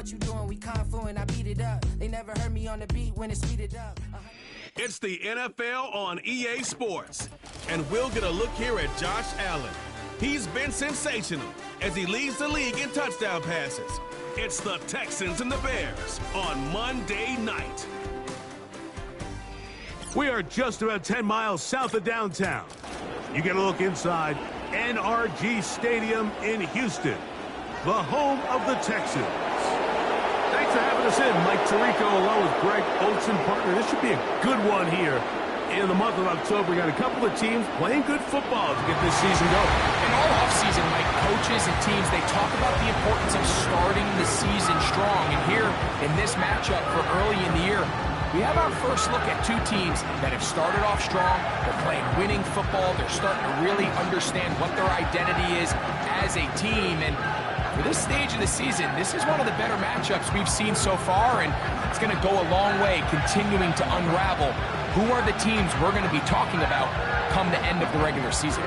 what you doing, we confluent, I beat it up. They never heard me on the beat when it's speeded up. It's the NFL on EA Sports, and we'll get a look here at Josh Allen. He's been sensational as he leads the league in touchdown passes. It's the Texans and the Bears on Monday night. We are just about 10 miles south of downtown. You get a look inside NRG Stadium in Houston, the home of the Texans. Thanks for having us in, Mike Tirico, along with Greg Olson, partner. This should be a good one here in the month of October. We got a couple of teams playing good football to get this season going. And all offseason, Mike, coaches and teams, they talk about the importance of starting the season strong. And here in this matchup for early in the year, we have our first look at two teams that have started off strong. They're playing winning football. They're starting to really understand what their identity is as a team. And for this stage of the season, this is one of the better matchups we've seen so far, and it's going to go a long way continuing to unravel who are the teams we're going to be talking about come the end of the regular season.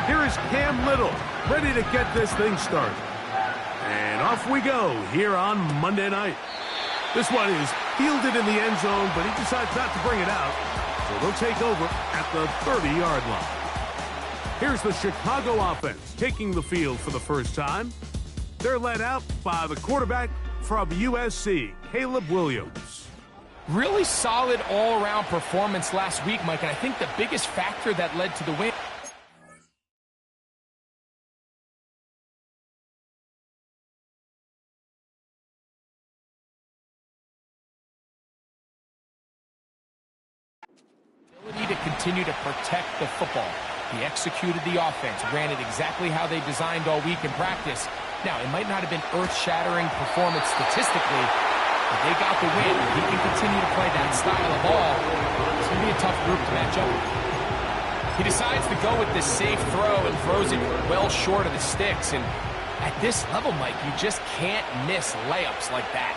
Here is Cam Little, ready to get this thing started. And off we go here on Monday night. This one is fielded in the end zone, but he decides not to bring it out, so they'll take over at the 30-yard line. Here's the Chicago offense taking the field for the first time. They're led out by the quarterback from USC, Caleb Williams. Really solid all-around performance last week, Mike, and I think the biggest factor that led to the win. Ability to continue to protect the football. He executed the offense, ran it exactly how they designed all week in practice. Now, it might not have been earth-shattering performance statistically, but they got the win. He can continue to play that style of ball. It's going to be a tough group to match up with. He decides to go with this safe throw and throws it well short of the sticks. And at this level, Mike, you just can't miss layups like that.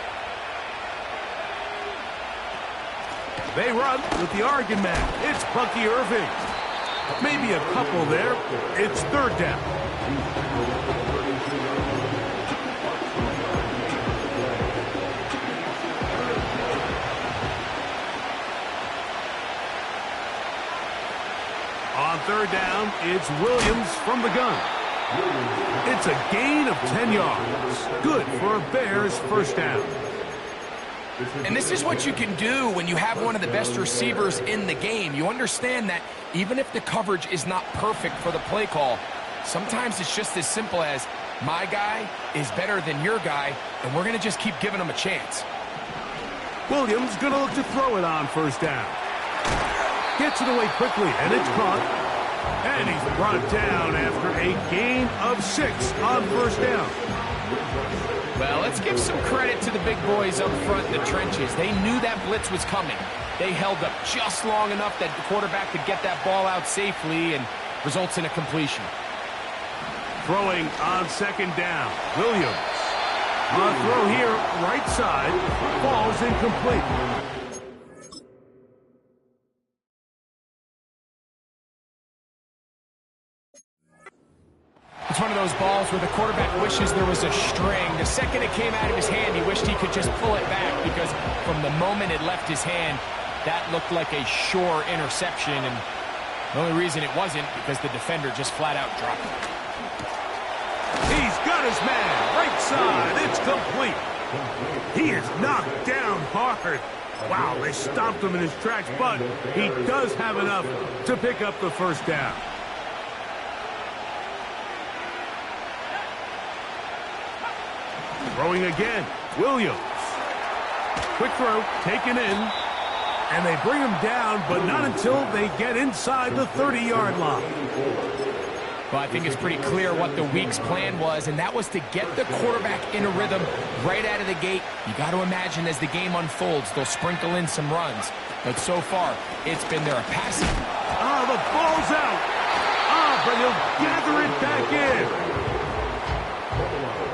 They run with the Oregon man. It's Bucky Irving. Maybe a couple there. It's third down. On third down, it's Williams from the gun. It's a gain of 10 yards. Good for a Bears first down. And this is what you can do when you have one of the best receivers in the game. You understand that even if the coverage is not perfect for the play call, sometimes it's just as simple as my guy is better than your guy, and we're going to just keep giving him a chance. Williams going to look to throw it on first down. Gets it away quickly, and it's caught. And he's brought down after a gain of 6 on first down. Well, let's give some credit to the big boys up front in the trenches. They knew that blitz was coming. They held up just long enough that the quarterback could get that ball out safely and results in a completion. Throwing on second down, Williams. A throw here, right side, falls incomplete. It's one of those balls where the quarterback wishes there was a string. The second it came out of his hand, he wished he could just pull it back because from the moment it left his hand, that looked like a sure interception. And the only reason it wasn't because the defender just flat out dropped it. He's got his man, right side, it's complete. He is knocked down hard. Wow, they stopped him in his tracks, but he does have enough to pick up the first down. Throwing again, Williams. Quick throw, taken in, and they bring him down, but not until they get inside the 30-yard line. Well, I think it's pretty clear what the week's plan was, and that was to get the quarterback in a rhythm right out of the gate. You got to imagine as the game unfolds, they'll sprinkle in some runs. But so far, it's been their passing. The ball's out. But he'll gather it back in.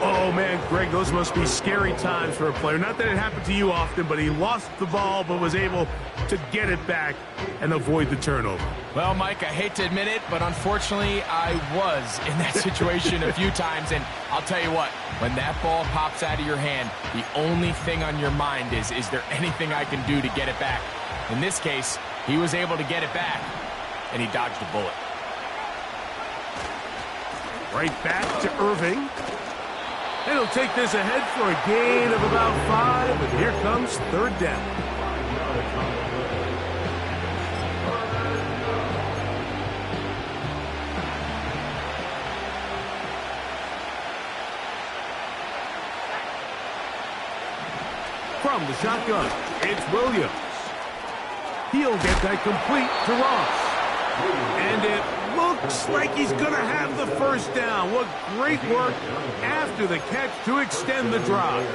Oh, man, Greg, those must be scary times for a player. Not that it happened to you often, but he lost the ball but was able to get it back and avoid the turnover. Well, Mike, I hate to admit it, but unfortunately, I was in that situation a few times, and I'll tell you what, when that ball pops out of your hand, the only thing on your mind is there anything I can do to get it back? In this case, he was able to get it back, and he dodged a bullet. Right back to Irving. And he'll take this ahead for a gain of about 5, and here comes third down. From the shotgun, it's Williams. He'll get that complete to Ross. And it looks like he's going to have the first down. What great work after the catch to extend the drive.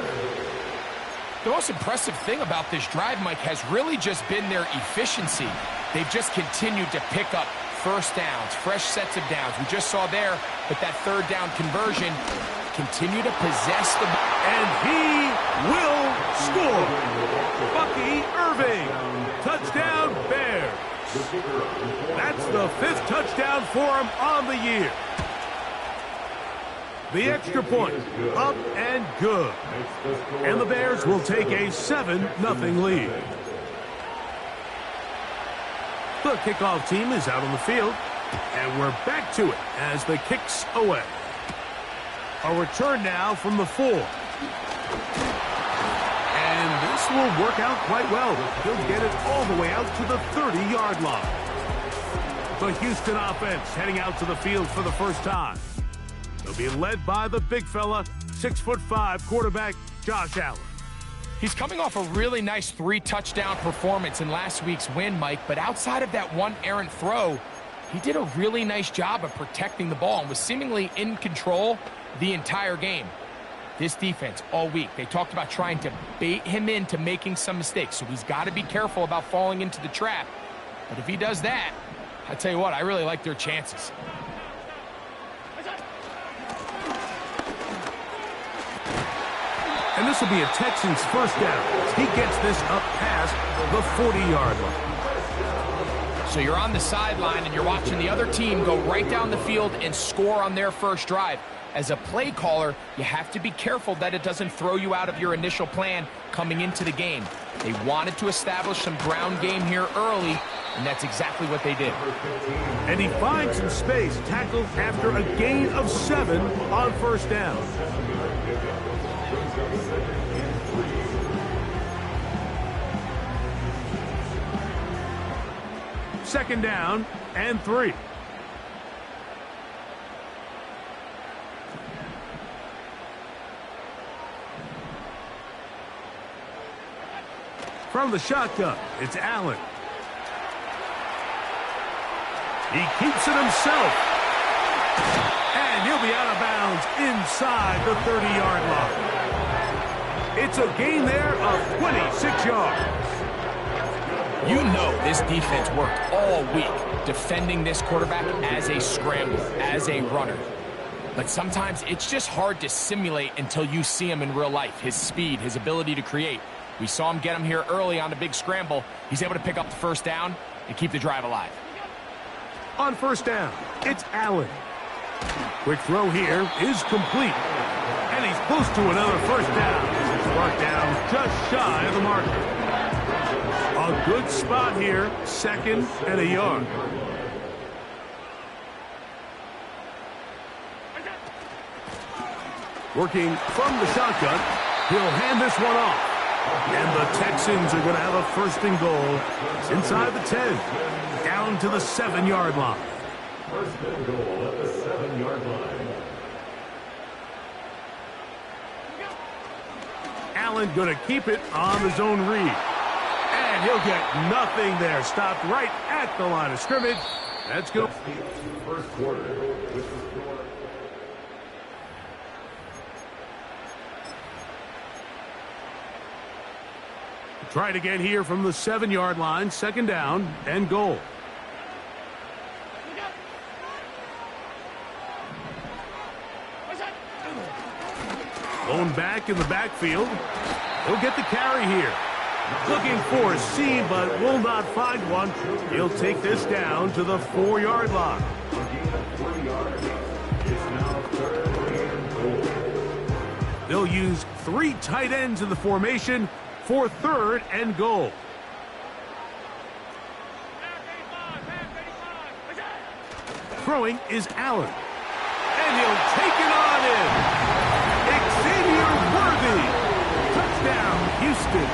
The most impressive thing about this drive, Mike, has really just been their efficiency. They've just continued to pick up first downs, fresh sets of downs. We just saw there with that third down conversion, continue to possess the ball. And he will score. Bucky Irving. Touchdown, Bears. That's the 5th touchdown for him on the year. The extra point, up and good. And the Bears will take a 7-0 lead. The kickoff team is out on the field, and we're back to it as the kick's away. A return now from the 4. And this will work out quite well. He'll get it all the way out to the 30-yard line. The Houston offense heading out to the field for the first time. They'll be led by the big fella, 6'5" quarterback Josh Allen. He's coming off a really nice 3-touchdown performance in last week's win, Mike, but outside of that one errant throw, he did a really nice job of protecting the ball and was seemingly in control the entire game. This defense all week, they talked about trying to bait him into making some mistakes, so he's got to be careful about falling into the trap. But if he does that, I tell you what, I really like their chances. And this will be a Texans first down. He gets this up past the 40-yard line. So you're on the sideline and you're watching the other team go right down the field and score on their first drive. As a play caller, you have to be careful that it doesn't throw you out of your initial plan coming into the game. They wanted to establish some ground game here early, and that's exactly what they did. And he finds some space, tackled after a gain of 7 on first down. Second down and 3. From the shotgun, it's Allen. He keeps it himself. And he'll be out of bounds inside the 30-yard line. It's a gain there of 26 yards. You know this defense worked all week defending this quarterback as a scrambler, as a runner. But sometimes it's just hard to simulate until you see him in real life, his speed, his ability to create. We saw him get him here early on the big scramble. He's able to pick up the first down and keep the drive alive. On first down, it's Allen. Quick throw here is complete. And he's close to another first down. It's marked down just shy of the marker. A good spot here, 2nd and a yard. Working from the shotgun, he'll hand this one off. And the Texans are going to have a 1st and goal inside the 10, down to the 7-yard line. 1st and goal at the 7-yard line. Allen going to keep it on the zone read. And he'll get nothing there. Stopped right at the line of scrimmage. That's good. First quarter, with the score. Try it again here from the 7-yard line. 2nd down and goal. Going back in the backfield. He'll get the carry here. Looking for a seam, but will not find one. He'll take this down to the 4-yard line. They'll use 3 tight ends in the formation for 3rd and goal. Throwing is Allen. And he'll take it on in. Xavier Worthy. Touchdown, Houston.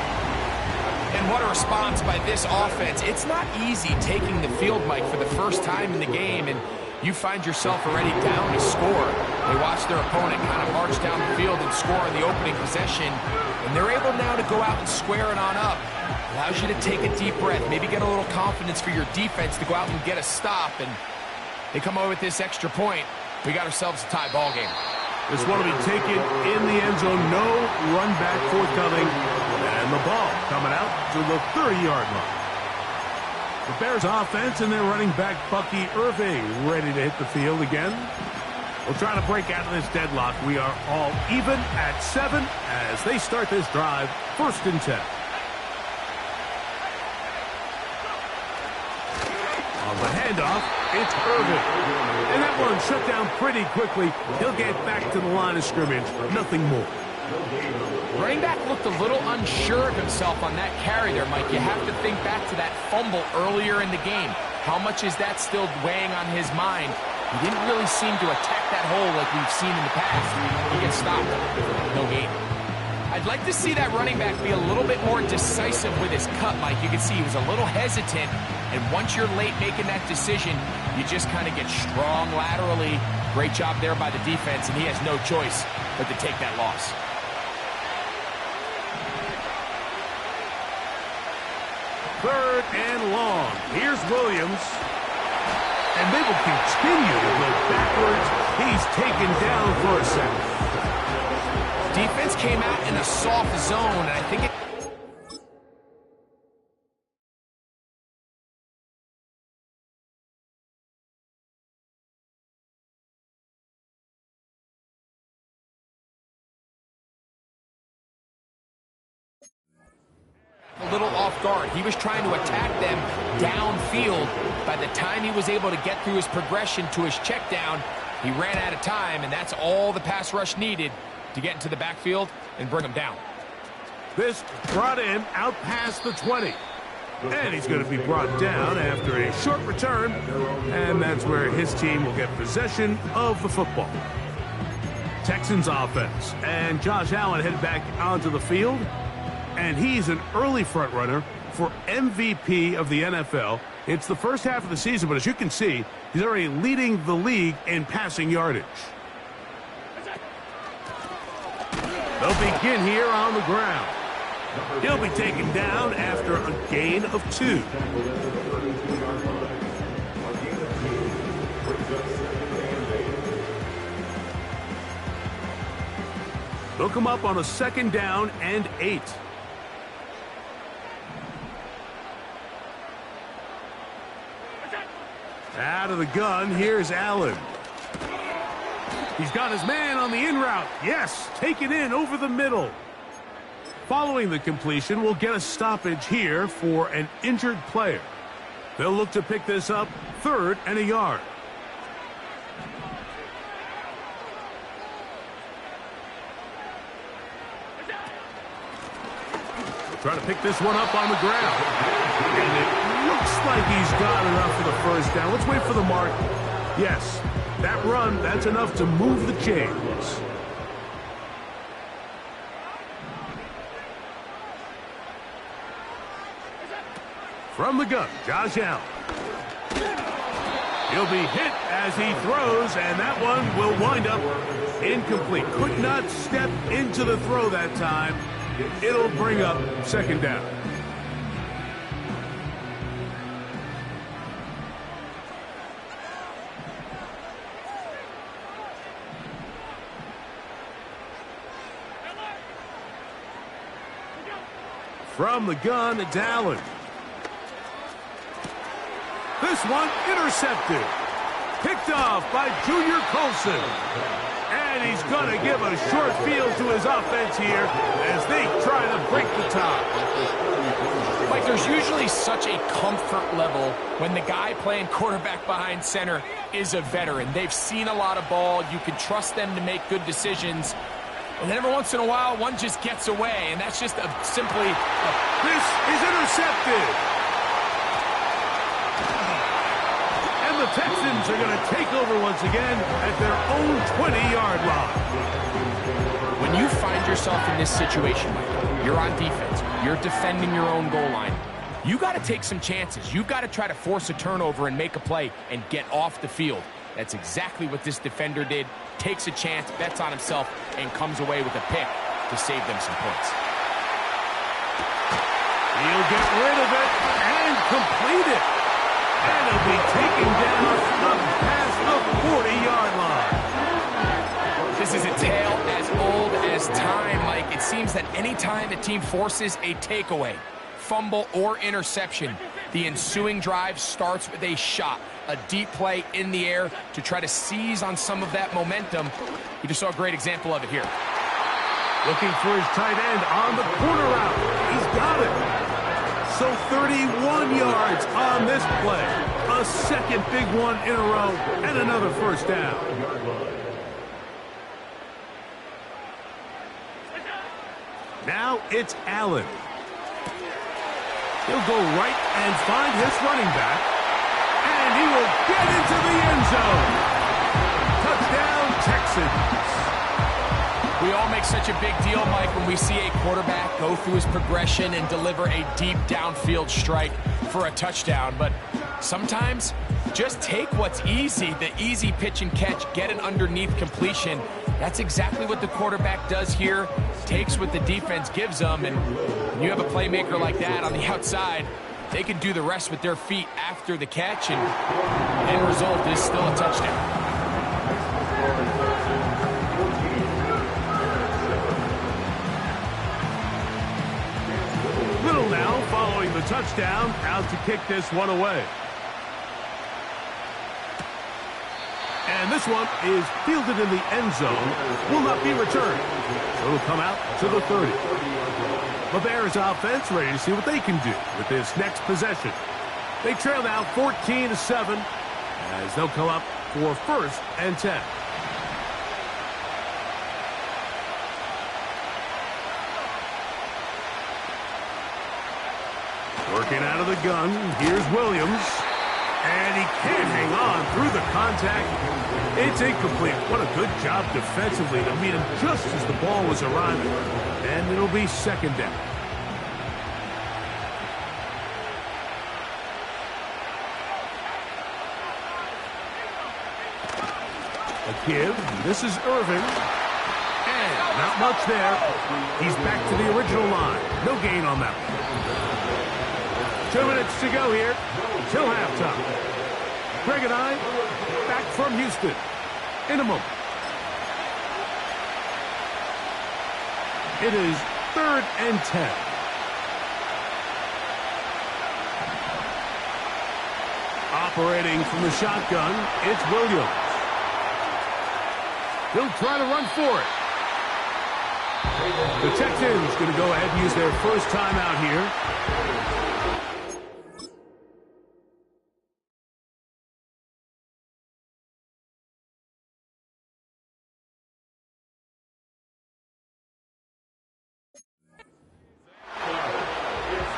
And what a response by this offense. It's not easy taking the field, Mike, for the first time in the game, and you find yourself already down to score. They watch their opponent kind of march down the field and score in the opening possession, and they're able now to go out and square it on up. Allows you to take a deep breath, maybe get a little confidence for your defense to go out and get a stop, and they come away with this extra point. We got ourselves a tie ball game. This one will be taken in the end zone. No run back forthcoming. And the ball coming out to the 30-yard line. The Bears offense and their running back Bucky Irving ready to hit the field again. We'll try to break out of this deadlock. We are all even at 7 as they start this drive, 1st and 10. On the handoff, it's Irving. And that one shut down pretty quickly. He'll get back to the line of scrimmage. Nothing more. Running back looked a little unsure of himself on that carry there, Mike. You have to think back to that fumble earlier in the game. How much is that still weighing on his mind? He didn't really seem to attack that hole like we've seen in the past. He gets stopped. No gain. I'd like to see that running back be a little bit more decisive with his cut, Mike. You can see he was a little hesitant, and once you're late making that decision, you just kind of get strong laterally. Great job there by the defense, and he has no choice but to take that loss. Third and long. Here's Williams. And they will continue to go backwards. He's taken down for a second. Defense came out in a soft zone, and I think it... a little off guard. He was trying to attack them downfield. By the time he was able to get through his progression to his check down, he ran out of time, and that's all the pass rush needed to get into the backfield and bring him down. This brought him out past the 20. And he's going to be brought down after a short return, and that's where his team will get possession of the football. Texans offense, and Josh Allen headed back onto the field. And he's an early front runner for MVP of the NFL. It's the first half of the season, but as you can see, he's already leading the league in passing yardage. They'll begin here on the ground. He'll be taken down after a gain of 2. They'll come up on a 2nd down and 8. Out of the gun, here's Allen. He's got his man on the in route. Yes, take it in over the middle. Following the completion, we'll get a stoppage here for an injured player. They'll look to pick this up 3rd and a yard. Trying to pick this one up on the ground. And it looks like he's got enough for the first down. Let's wait for the mark. Yes, that run, that's enough to move the chains. From the gun, Josh Allen. He'll be hit as he throws, and that one will wind up incomplete. Could not step into the throw that time. It'll bring up 2nd down. From the gun, it's Allen. This one intercepted. Picked off by Junior Colson. And he's going to give a short field to his offense here as they try to break the tie. Like, there's usually such a comfort level when the guy playing quarterback behind center is a veteran. They've seen a lot of ball. You can trust them to make good decisions. And then every once in a while, one just gets away, and that's just simply... This is intercepted. And the Texans are going to take over once again at their own 20-yard line. When you find yourself in this situation, Mike, you're on defense, you're defending your own goal line, you got to take some chances. You've got to try to force a turnover and make a play and get off the field. That's exactly what this defender did. Takes a chance, bets on himself, and comes away with a pick to save them some points. He'll get rid of it and complete it. And he'll be taken down up past the 40-yard line. This is a tale as old as time, Mike. It seems that any time a team forces a takeaway, fumble, or interception, the ensuing drive starts with a shot, a deep play in the air to try to seize on some of that momentum. We just saw a great example of it here. Looking for his tight end on the corner route. He's got it. So 31 yards on this play. A second big one in a row and another first down. Now it's Allen. He'll go right and find his running back. And he will get into the end zone. Touchdown, Texans. We all make such a big deal, Mike, when we see a quarterback go through his progression and deliver a deep downfield strike for a touchdown. But sometimes, just take what's easy, the easy pitch and catch, get an underneath completion. That's exactly what the quarterback does here. Takes what the defense gives them, and when you have a playmaker like that on the outside, they can do the rest with their feet after the catch, and the end result is still a touchdown. Little now following the touchdown, out to kick this one away. And this one is fielded in the end zone, will not be returned. So it'll come out to the 30. The Bears offense ready to see what they can do with this next possession. They trail now 14-7 as they'll come up for 1st and 10. Working out of the gun, here's Williams. And he can't hang on through the contact. It's incomplete. What a good job defensively to meet him just as the ball was arriving. And it'll be 2nd down. A give. This is Irvin. And not much there. He's back to the original line. No gain on that one. 2 minutes to go here till halftime. Greg and I back from Houston in a moment. It is 3rd and 10. Operating from the shotgun, it's Williams. He'll try to run for it. The Texans going to go ahead and use their first timeout here.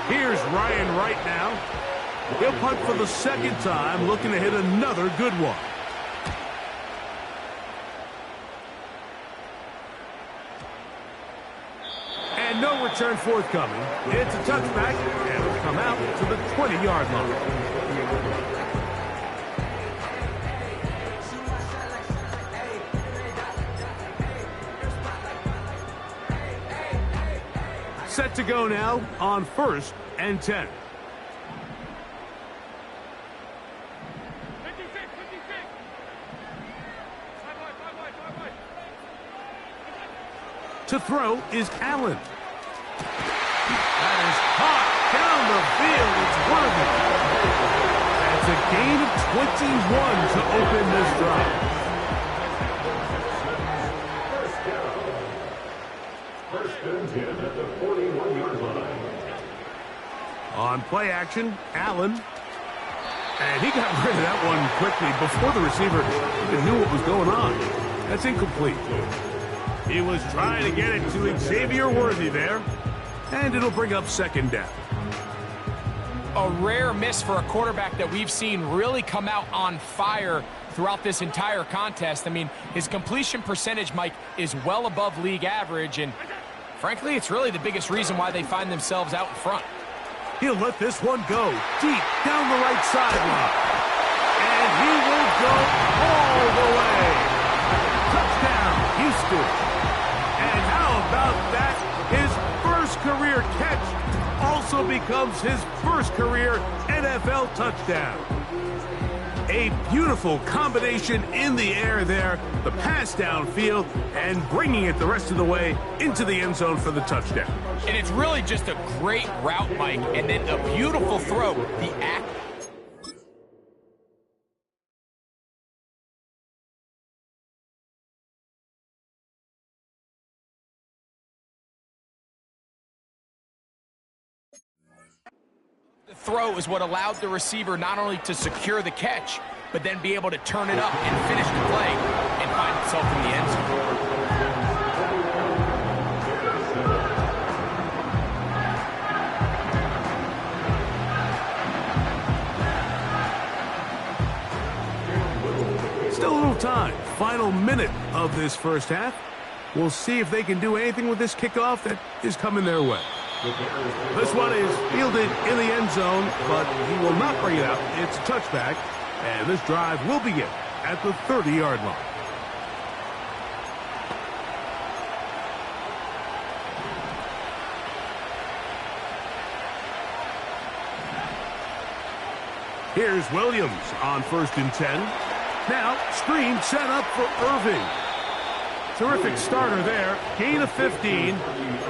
Here's Ryan right now. He'll punt for the 2nd time, looking to hit another good one. And no return forthcoming. It's a touchback, and it'll come out to the 20-yard line. Set to go now on 1st and 10. To throw is Allen. That is hot down the field. It's Worthy. That's a gain of 21 to open this drive. and 10 at the 41-yard line. On play action, Allen. And he got rid of that one quickly before the receiver even knew what was going on. That's incomplete. He was trying to get it to Xavier Worthy there. And it'll bring up second down. A rare miss for a quarterback that we've seen really come out on fire throughout this entire contest. I mean, his completion percentage, Mike, is well above league average, and frankly, it's really the biggest reason why they find themselves out in front. He'll let this one go deep down the right sideline. And he will go all the way. Touchdown, Houston. And how about that? His first career catch also becomes his first career NFL touchdown. A beautiful combination in the air there, the pass downfield, and bringing it the rest of the way into the end zone for the touchdown. And it's really just a great route, Mike, and then a beautiful throw. The throw is what allowed the receiver not only to secure the catch, but then be able to turn it up and finish the play and find himself in the end zone. Still a little time. Final minute of this first half. We'll see if they can do anything with this kickoff that is coming their way. This one is fielded in the end zone, but he will not bring it out. It's a touchback, and this drive will begin at the 30-yard line. Here's Williams on 1st and 10. Now, screen set up for Irving. Terrific starter there. Gain of 15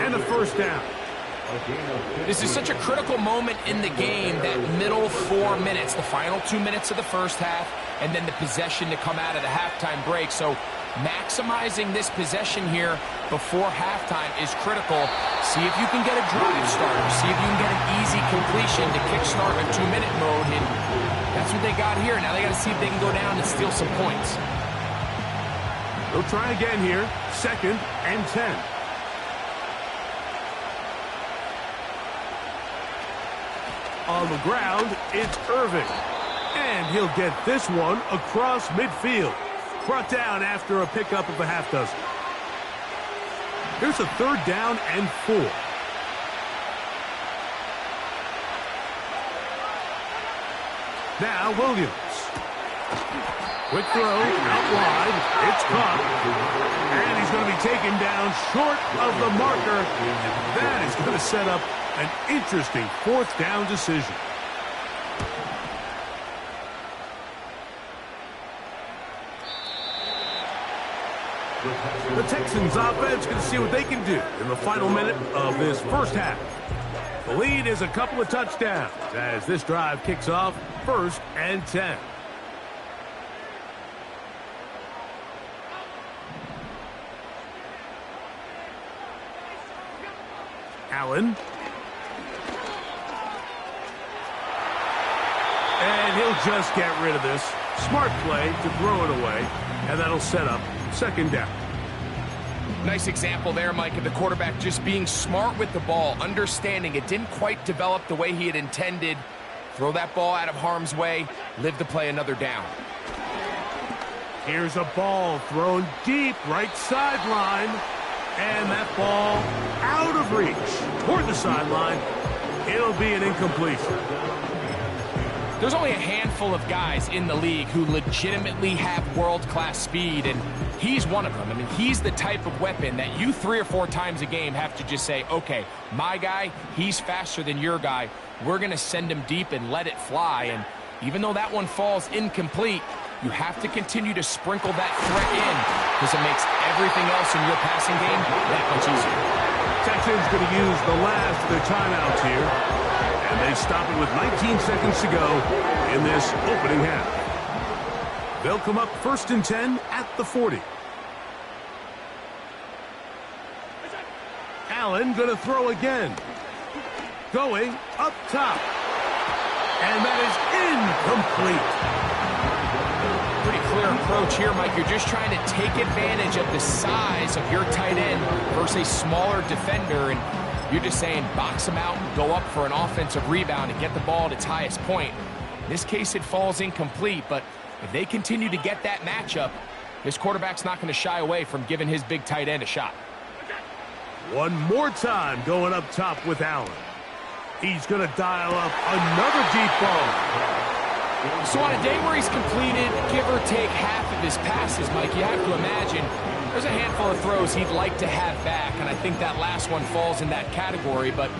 and a first down. This is such a critical moment in the game, that middle 4 minutes, the final 2 minutes of the first half, and then the possession to come out of the halftime break. So maximizing this possession here before halftime is critical. See if you can get a drive starter. See if you can get an easy completion to kickstart a 2-minute mode. And that's what they got here. Now they got to see if they can go down and steal some points. They'll try again here. 2nd and 10. On the ground, it's Irving. And he'll get this one across midfield. Brought down after a pickup of a half dozen. Here's a 3rd down and 4. Now Williams. Quick throw out wide. It's caught. And he's going to be taken down short of the marker. And that is going to set up an interesting 4th down decision. The Texans offense going to see what they can do in the final minute of this first half. The lead is a couple of touchdowns as this drive kicks off 1st and 10. Allen. And he'll just get rid of this. Smart play to throw it away, and that'll set up 2nd down. Nice example there, Mike, of the quarterback just being smart with the ball, understanding it didn't quite develop the way he had intended. Throw that ball out of harm's way, live to play another down. Here's a ball thrown deep right sideline, and that ball out of reach toward the sideline. It'll be an incompletion. There's only a handful of guys in the league who legitimately have world-class speed, and he's one of them. I mean, he's the type of weapon that you 3 or 4 times a game have to just say, okay, my guy, he's faster than your guy. We're going to send him deep and let it fly. And even though that one falls incomplete, you have to continue to sprinkle that threat in because it makes everything else in your passing game that much easier. Texans going to use the last of their timeouts here. And they stop it with 19 seconds to go in this opening half. They'll come up 1st and 10 at the 40. Allen gonna throw again. Going up top. And that is incomplete. Pretty clear approach here, Mike. You're just trying to take advantage of the size of your tight end versus a smaller defender, and you're just saying box him out and go up for an offensive rebound and get the ball at its highest point. In this case, it falls incomplete, but if they continue to get that matchup, this quarterback's not going to shy away from giving his big tight end a shot. One more time going up top with Allen. He's going to dial up another deep ball. So on a day where he's completed, give or take half of his passes, Mike, you have to imagine there's a handful of throws he'd like to have back, and I think that last one falls in that category. But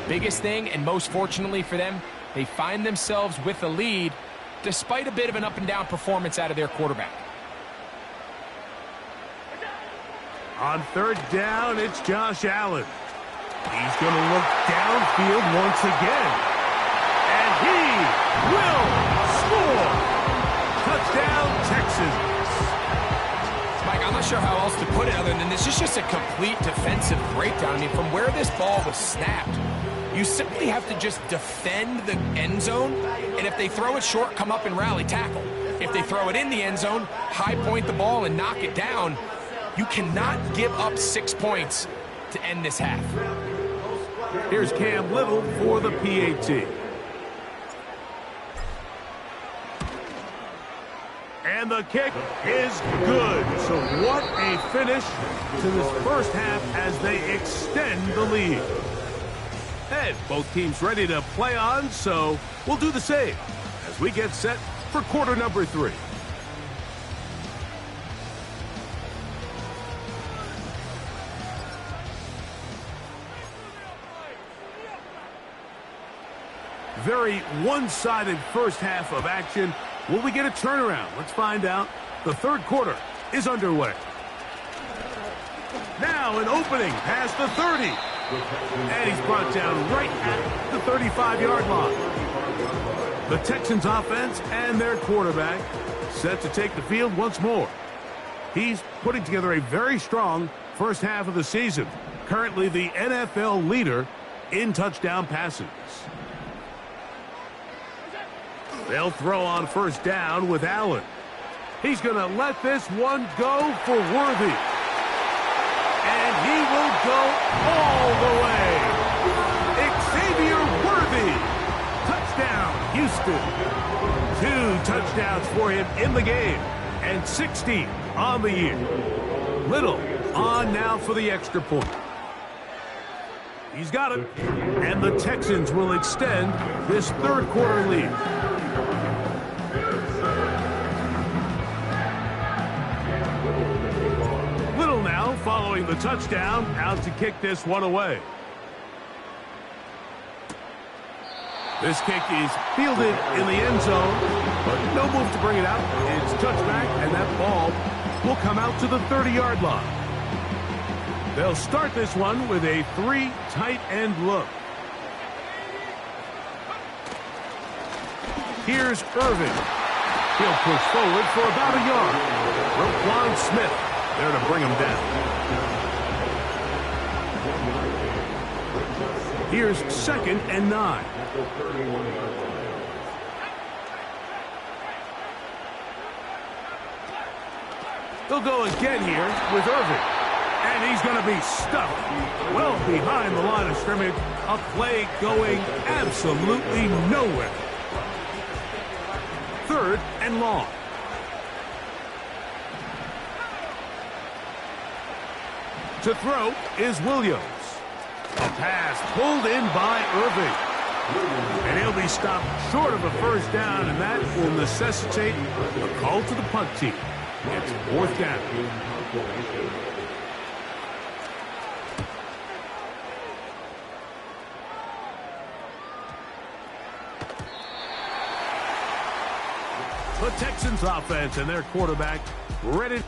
biggest thing, and most fortunately for them, they find themselves with the lead despite a bit of an up-and-down performance out of their quarterback. On third down, it's Josh Allen. He's going to look downfield once again. And he will score. Touchdown, Texans. Mike, I'm not sure how else to put it other than this is just a complete defensive breakdown. I mean, from where this ball was snapped, you simply have to just defend the end zone, and if they throw it short, come up and rally tackle. If they throw it in the end zone, high point the ball and knock it down. You cannot give up 6 points to end this half. Here's Cam Little for the PAT. And the kick is good. So what a finish to this first half as they extend the lead. And both teams ready to play on, so we'll do the same as we get set for quarter number 3. Very one-sided first half of action. Will we get a turnaround? Let's find out. The third quarter is underway. Now an opening past the 30. And he's brought down right at the 35-yard line. The Texans offense and their quarterback set to take the field once more. He's putting together a very strong first half of the season. Currently the NFL leader in touchdown passes. They'll throw on first down with Allen. He's going to let this one go for Worthy. And he will go all the way. Xavier Worthy. Touchdown, Houston. 2 touchdowns for him in the game. And 16 on the year. Little on now for the extra point. He's got it. And the Texans will extend this third quarter lead. Little now following the touchdown, out to kick this one away. This kick is fielded in the end zone, but no move to bring it out. It's touchback, and that ball will come out to the 30-yard line. They'll start this one with a 3 tight end look. Here's Irvin. He'll push forward for about a yard. Roquan Smith there to bring him down. Here's 2nd and 9. They'll go again here with Irvin. And he's going to be stuffed well behind the line of scrimmage. A play going absolutely nowhere. 3rd and long. To throw is Williams. A pass pulled in by Irving. And he'll be stopped short of a first down, and that will necessitate a call to the punt team. It's 4th down. The Texans offense and their quarterback ready.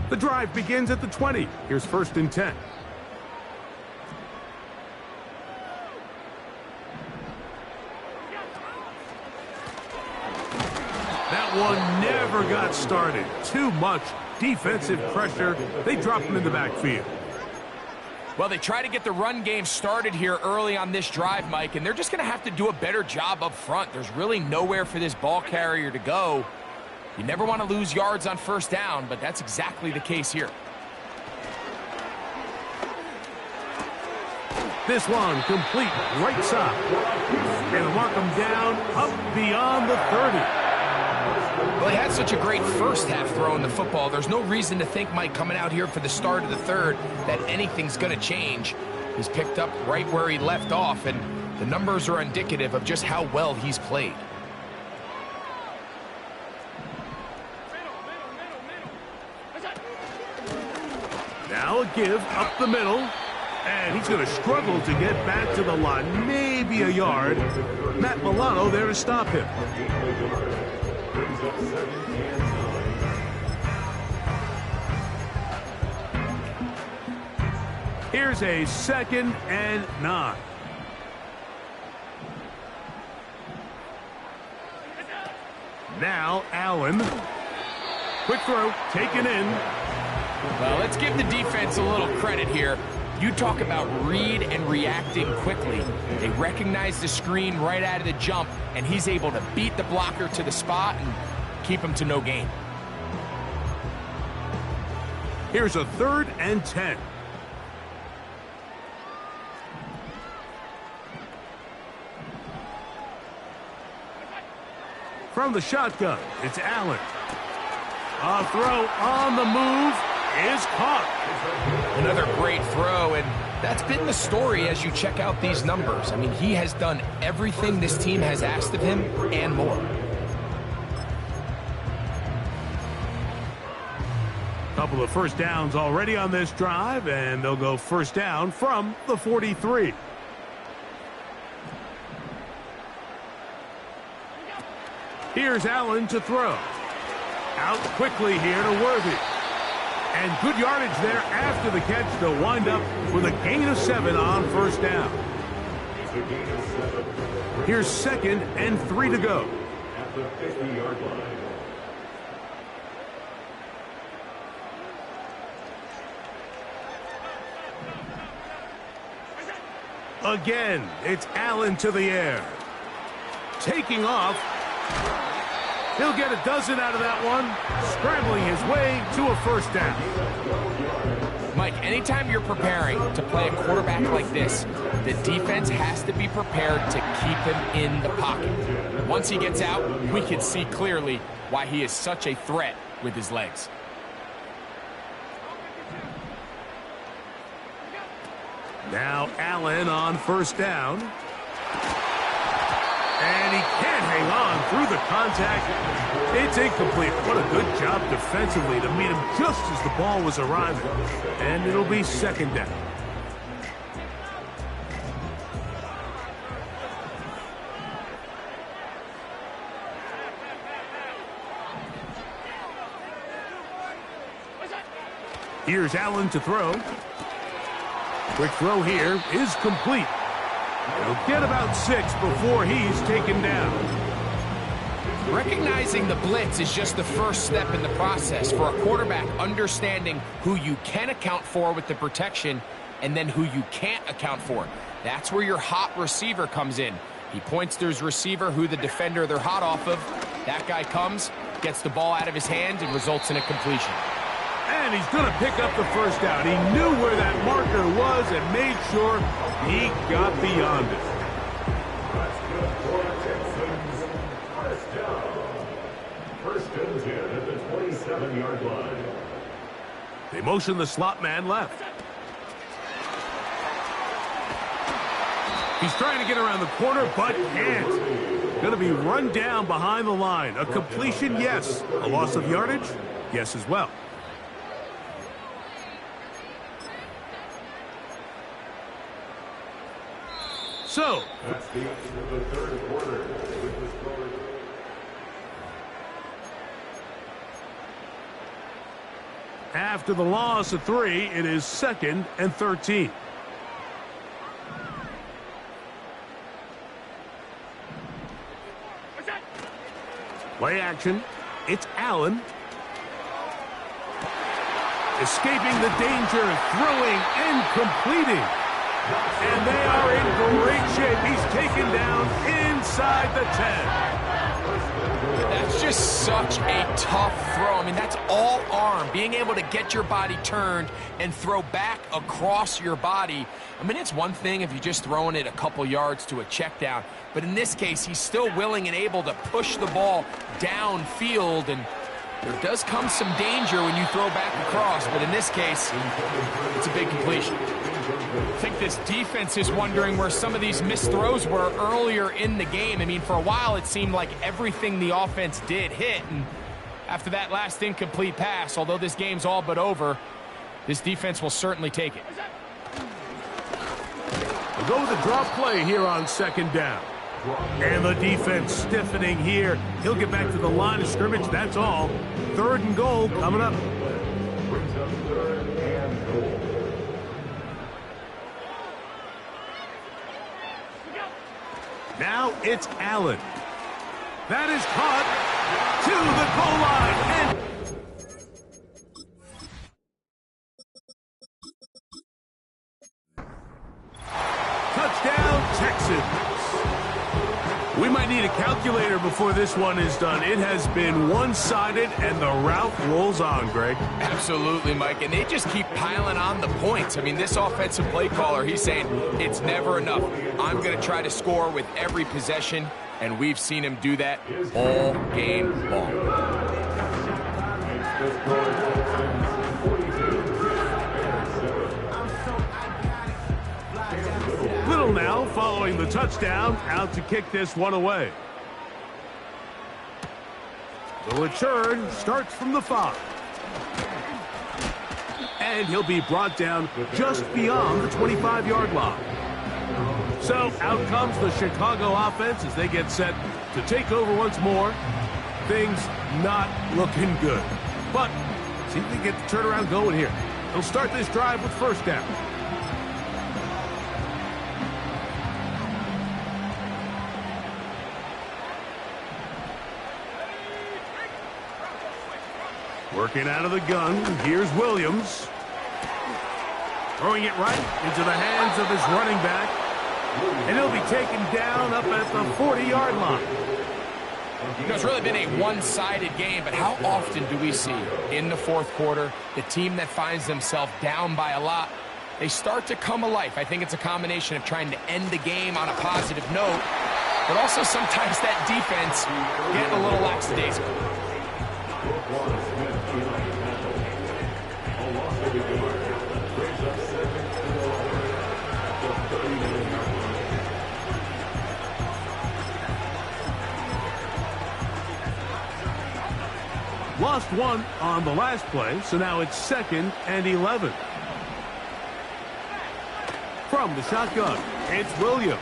The drive begins at the 20. Here's 1st and 10. one never got started. Too much defensive pressure. They drop him in the backfield. Well, they try to get the run game started here early on this drive, Mike, and they're just going to have to do a better job up front. There's really nowhere for this ball carrier to go. You never want to lose yards on first down, but that's exactly the case here. This one complete right side. And mark him down up beyond the 30. Well, he had such a great first half throwing the football. There's no reason to think, Mike, coming out here for the start of the third, that anything's going to change. He's picked up right where he left off, and the numbers are indicative of just how well he's played. Now a give up the middle, and he's going to struggle to get back to the line, maybe a yard. Matt Milano there to stop him. Here's a 2nd and 9. Now Allen. Quick throw, taken in. Well, let's give the defense a little credit here. You talk about read and reacting quickly. They recognize the screen right out of the jump, and he's able to beat the blocker to the spot and keep him to no gain. Here's a 3rd and 10. From the shotgun, it's Allen. A throw on the move is caught. Another great throw, and that's been the story as you check out these numbers. I mean, he has done everything this team has asked of him and more. Couple of first downs already on this drive, and they'll go first down from the 43. Here's Allen to throw. Out quickly here to Worthy. And good yardage there after the catch to wind up with a gain of 7 on first down. Here's 2nd and 3 to go. At the 50-yard line. Again, it's Allen to the air. Taking off. He'll get a dozen out of that one, scrambling his way to a first down. Mike, anytime you're preparing to play a quarterback like this, the defense has to be prepared to keep him in the pocket. Once he gets out, we can see clearly why he is such a threat with his legs. Now Allen on first down. And he can't hang on through the contact. It's incomplete. What a good job defensively to meet him just as the ball was arriving. And it'll be 2nd down. Here's Allen to throw. Quick throw here is complete. He'll get about 6 before he's taken down. Recognizing the blitz is just the first step in the process for a quarterback, understanding who you can account for with the protection and then who you can't account for. That's where your hot receiver comes in. He points to his receiver, who the defender they're hot off of. That guy comes, gets the ball out of his hand, and results in a completion. And he's going to pick up the first down. He knew where that marker was and made sure he got beyond it. That's good for Texans. First down. 1st and 10 at the 27-yard line. They motion the slot man left. He's trying to get around the corner, but can't. Going to be run down behind the line. A completion, yes. A loss of yardage, yes as well. So, That's the end of the 3rd quarter. after the loss of 3, it is 2nd and 13. Play action. It's Allen. Escaping the danger, throwing and completing. And they are in great shape. He's taken down inside the 10. That's just such a tough throw. I mean, that's all arm. Being able to get your body turned and throw back across your body. I mean, it's one thing if you're just throwing it a couple yards to a check down. But in this case, he's still willing and able to push the ball downfield. And there does come some danger when you throw back across. But in this case, it's a big completion. I think this defense is wondering where some of these missed throws were earlier in the game. I mean, for a while, it seemed like everything the offense did hit. And after that last incomplete pass, although this game's all but over, this defense will certainly take it. We'll go with a drop play here on second down. And the defense stiffening here. He'll get back to the line of scrimmage, that's all. 3rd and goal coming up. Brings up 3rd and goal. Now it's Allen. That is caught to the goal line. And touchdown, Texans. We might need a calculator before this one is done. It has been one-sided, and the route rolls on, Greg. Absolutely, Mike, and they just keep piling on the points. I mean, this offensive play caller, he's saying it's never enough. I'm going to try to score with every possession, and we've seen him do that all game long. Little now following the touchdown, out to kick this one away. The return starts from the 5. And he'll be brought down just beyond the 25-yard line. So out comes the Chicago offense as they get set to take over once more. Things not looking good. But see if they get the turnaround going here. They'll start this drive with first down. Working out of the gun, here's Williams. Throwing it right into the hands of his running back. And he'll be taken down up at the 40-yard line. You know, it's really been a one-sided game, but how often do we see in the 4th quarter the team that finds themselves down by a lot, they start to come alive? I think it's a combination of trying to end the game on a positive note, but also sometimes that defense getting a little lackadaisical. Lost one on the last play, so now it's 2nd and 11. From the shotgun, it's Williams.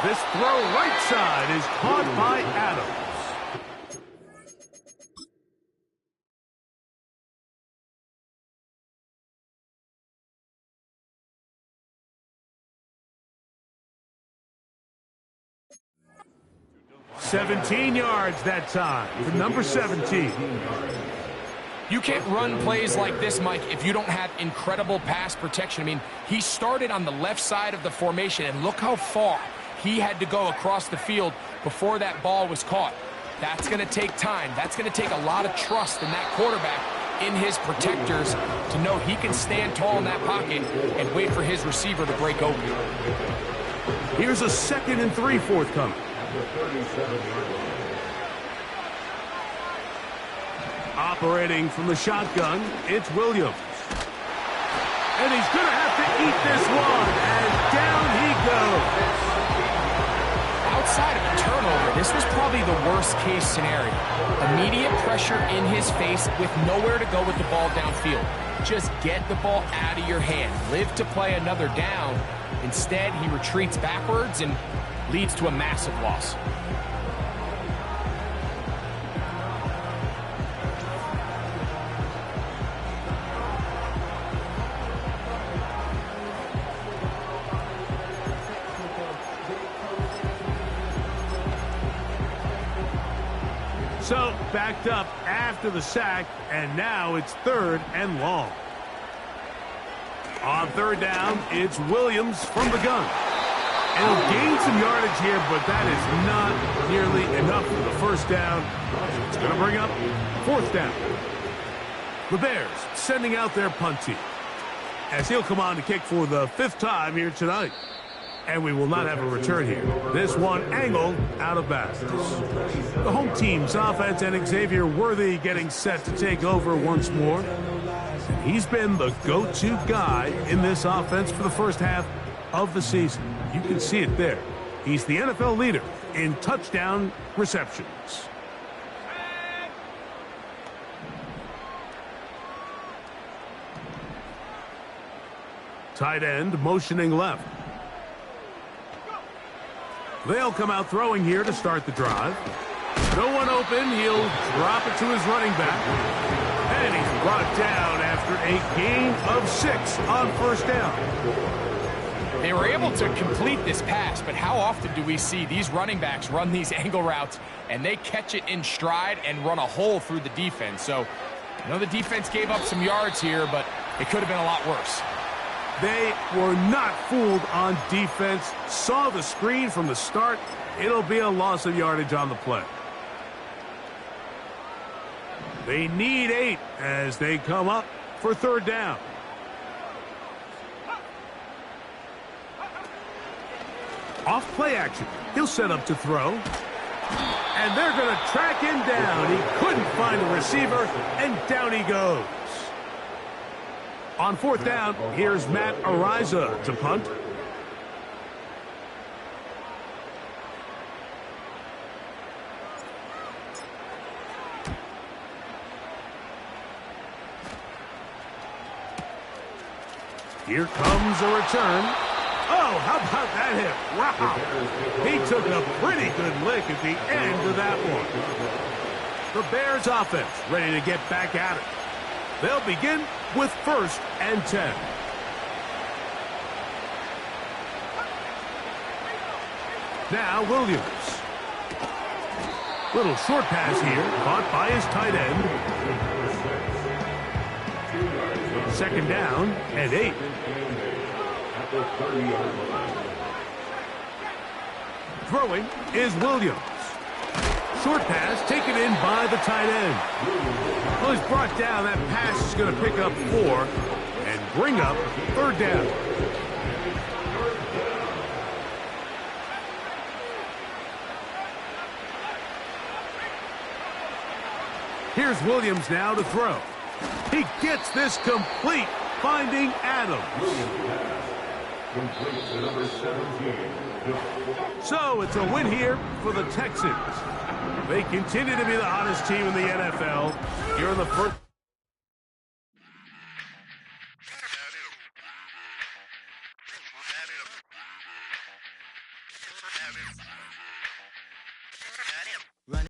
This throw right side is caught by Adams. $17 yards that time for number 17. You can't run plays like this, Mike, if you don't have incredible pass protection. I mean, he started on the left side of the formation, and look how far he had to go across the field before that ball was caught. That's going to take time. That's going to take a lot of trust in that quarterback, in his protectors, to know he can stand tall in that pocket and wait for his receiver to break open. Here's a 2nd and 3 forthcoming. Operating from the shotgun, it's Williams. And he's going to have to eat this one, and down he goes. Outside of a turnover, this was probably the worst-case scenario. Immediate pressure in his face with nowhere to go with the ball downfield. Just get the ball out of your hand. Live to play another down. Instead, he retreats backwards and leads to a massive loss. So, backed up after the sack, and now it's 3rd and long. On 3rd down, it's Williams from the gun. And he'll gain some yardage here, but that is not nearly enough for the 1st down. It's going to bring up 4th down. The Bears sending out their punt team, as he'll come on to kick for the 5th time here tonight. And we will not have a return here. This one angled out of bounds. The home team's offense and Xavier Worthy getting set to take over once more. And he's been the go-to guy in this offense for the first half of the season. You can see it there. He's the NFL leader in touchdown receptions. Tight end motioning left. They'll come out throwing here to start the drive. No one open. He'll drop it to his running back. And he's brought down after a gain of 6 on 1st down. They were able to complete this pass, but how often do we see these running backs run these angle routes and they catch it in stride and run a hole through the defense? So, I know the defense gave up some yards here, but it could have been a lot worse. They were not fooled on defense. Saw the screen from the start. It'll be a loss of yardage on the play. They need 8 as they come up for 3rd down. Off play action. He'll set up to throw. And they're going to track him down. He couldn't find a receiver, and down he goes. On 4th down, here's Matt Ariza to punt. Here comes a return. Oh, how about that hit? Wow. He took a pretty good lick at the end of that one. The Bears offense ready to get back at it. They'll begin with 1st and 10. Now Williams. Little short pass here, caught by his tight end. 2nd down and 8. Throwing is Williams. Short pass taken in by the tight end. Well, he's brought down. That pass is going to pick up 4 and bring up 3rd down. Here's Williams now to throw. He gets this complete, finding Adams. So it's a win here for the Texans. They continue to be the hottest team in the NFL. Here in the first.